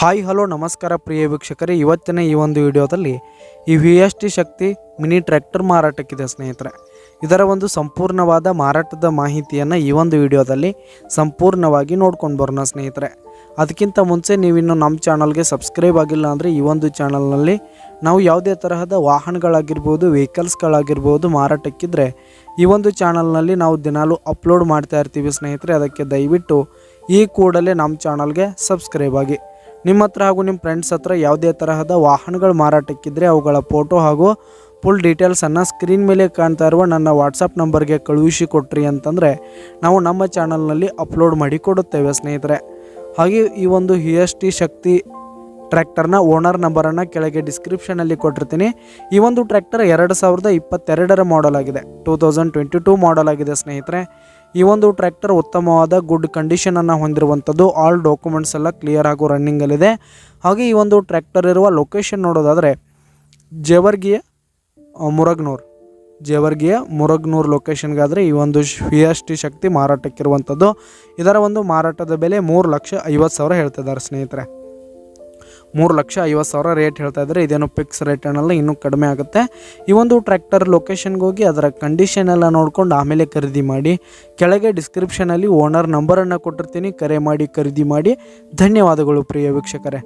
Hi hello ನಮಸ್ಕಾರ ಪ್ರಿಯ ವೀಕ್ಷಕರೇ, ಇವತ್ತಿನ ಈ ಒಂದು ವಿಡಿಯೋದಲ್ಲಿ ಈ VST ಶಕ್ತಿ ಮಿನಿ ಟ್ರ್ಯಾಕ್ಟರ್ ಮಾರಾಟಕ್ಕಿದೆ ಸ್ನೇಹಿತರೆ. ಇದರ ಒಂದು ಸಂಪೂರ್ಣವಾದ ಮಾರಾಟದ ಮಾಹಿತಿಯನ್ನು ಈ ಒಂದು ವಿಡಿಯೋದಲ್ಲಿ ಸಂಪೂರ್ಣವಾಗಿ ನೋಡ್ಕೊಂಡು ಬರೋಣ ಸ್ನೇಹಿತರೆ. ಅದಕ್ಕಿಂತ ಮುಂಚೆ ನೀವಿನ್ನು ನಮ್ಮ ಚಾನಲ್ಗೆ ಸಬ್ಸ್ಕ್ರೈಬ್ ಆಗಿಲ್ಲ ಅಂದರೆ ಈ ಒಂದು ಚಾನಲ್ನಲ್ಲಿ ನಾವು ಯಾವುದೇ ತರಹದ ವಾಹನಗಳಾಗಿರ್ಬೋದು, ವೆಹಿಕಲ್ಸ್ಗಳಾಗಿರ್ಬೋದು ಮಾರಾಟಕ್ಕಿದ್ರೆ ಈ ಒಂದು ಚಾನಲ್ನಲ್ಲಿ ನಾವು ದಿನಾಲೂ ಅಪ್ಲೋಡ್ ಮಾಡ್ತಾ ಇರ್ತೀವಿ ಸ್ನೇಹಿತರೆ. ಅದಕ್ಕೆ ದಯವಿಟ್ಟು ಈ ಕೂಡಲೇ ನಮ್ಮ ಚಾನಲ್ಗೆ ಸಬ್ಸ್ಕ್ರೈಬ್ ಆಗಿ. ನಿಮ್ಮ ಹತ್ರ ಹಾಗೂ ನಿಮ್ಮ ಫ್ರೆಂಡ್ಸ್ ಹತ್ರ ಯಾವುದೇ ತರಹದ ವಾಹನಗಳು ಮಾರಾಟಕ್ಕಿದ್ರೆ ಅವುಗಳ ಫೋಟೋ ಹಾಗೂ ಫುಲ್ ಡೀಟೇಲ್ಸನ್ನು ಸ್ಕ್ರೀನ್ ಮೇಲೆ ಕಾಣ್ತಾ ಇರುವ ನನ್ನ ವಾಟ್ಸಪ್ ನಂಬರ್ಗೆ ಕಳುಹಿಸಿ ಕೊಟ್ರಿ ಅಂತಂದರೆ ನಾವು ನಮ್ಮ ಚಾನಲ್ನಲ್ಲಿ ಅಪ್ಲೋಡ್ ಮಾಡಿ ಕೊಡುತ್ತೇವೆ ಸ್ನೇಹಿತರೆ. ಹಾಗೆ ಈ ಒಂದು VST ಶಕ್ತಿ ಟ್ರ್ಯಾಕ್ಟರ್ನ ಓನರ್ ನಂಬರನ್ನು ಕೆಳಗೆ ಡಿಸ್ಕ್ರಿಪ್ಷನಲ್ಲಿ ಕೊಟ್ಟಿರ್ತೀನಿ. ಈ ಒಂದು ಟ್ರ್ಯಾಕ್ಟರ್ 2022 ಮಾಡಲ್ ಆಗಿದೆ, 2022 ಮಾಡಲ್ ಆಗಿದೆ ಸ್ನೇಹಿತರೆ. ಈ ಒಂದು ಟ್ರ್ಯಾಕ್ಟರ್ ಉತ್ತಮವಾದ ಗುಡ್ ಕಂಡೀಷನನ್ನು ಹೊಂದಿರುವಂಥದ್ದು. ಆಲ್ ಡಾಕ್ಯುಮೆಂಟ್ಸ್ ಎಲ್ಲ ಕ್ಲಿಯರ್ ಹಾಗೂ ರನ್ನಿಂಗಲ್ಲಿದೆ. ಹಾಗೆ ಈ ಒಂದು ಟ್ರ್ಯಾಕ್ಟರ್ ಇರುವ ಲೊಕೇಶನ್ ನೋಡೋದಾದರೆ ಜೇವರ್ಗಿಯ ಮುರಗ್ನೂರು ಲೊಕೇಶನ್ಗಾದರೆ ಈ ಒಂದು VST ಶಕ್ತಿ ಮಾರಾಟಕ್ಕಿರುವಂಥದ್ದು. ಇದರ ಒಂದು ಮಾರಾಟದ ಬೆಲೆ 3,50,000 ಹೇಳ್ತಿದ್ದಾರೆ ಸ್ನೇಹಿತರೆ. 3,50,000 ರೇಟ್ ಹೇಳ್ತಾ ಇದ್ದಾರೆ. ಇದೇನು ಫಿಕ್ಸ್ ರೇಟ್ ಅನ್ನಲ್ಲ, ಇನ್ನೂ ಕಡಿಮೆ ಆಗುತ್ತೆ. ಈ ಒಂದು ಟ್ರ್ಯಾಕ್ಟರ್ ಲೊಕೇಶನ್ಗೆ ಹೋಗಿ ಅದರ ಕಂಡೀಷನ್ ಎಲ್ಲ ನೋಡ್ಕೊಂಡು ಆಮೇಲೆ ಖರೀದಿ ಮಾಡಿ. ಕೆಳಗೆ ಡಿಸ್ಕ್ರಿಪ್ಷನಲ್ಲಿ ಓನರ್ ನಂಬರನ್ನು ಕೊಟ್ಟಿರ್ತೀನಿ, ಕರೆ ಮಾಡಿ ಖರೀದಿ ಮಾಡಿ. ಧನ್ಯವಾದಗಳು ಪ್ರಿಯ ವೀಕ್ಷಕರೇ.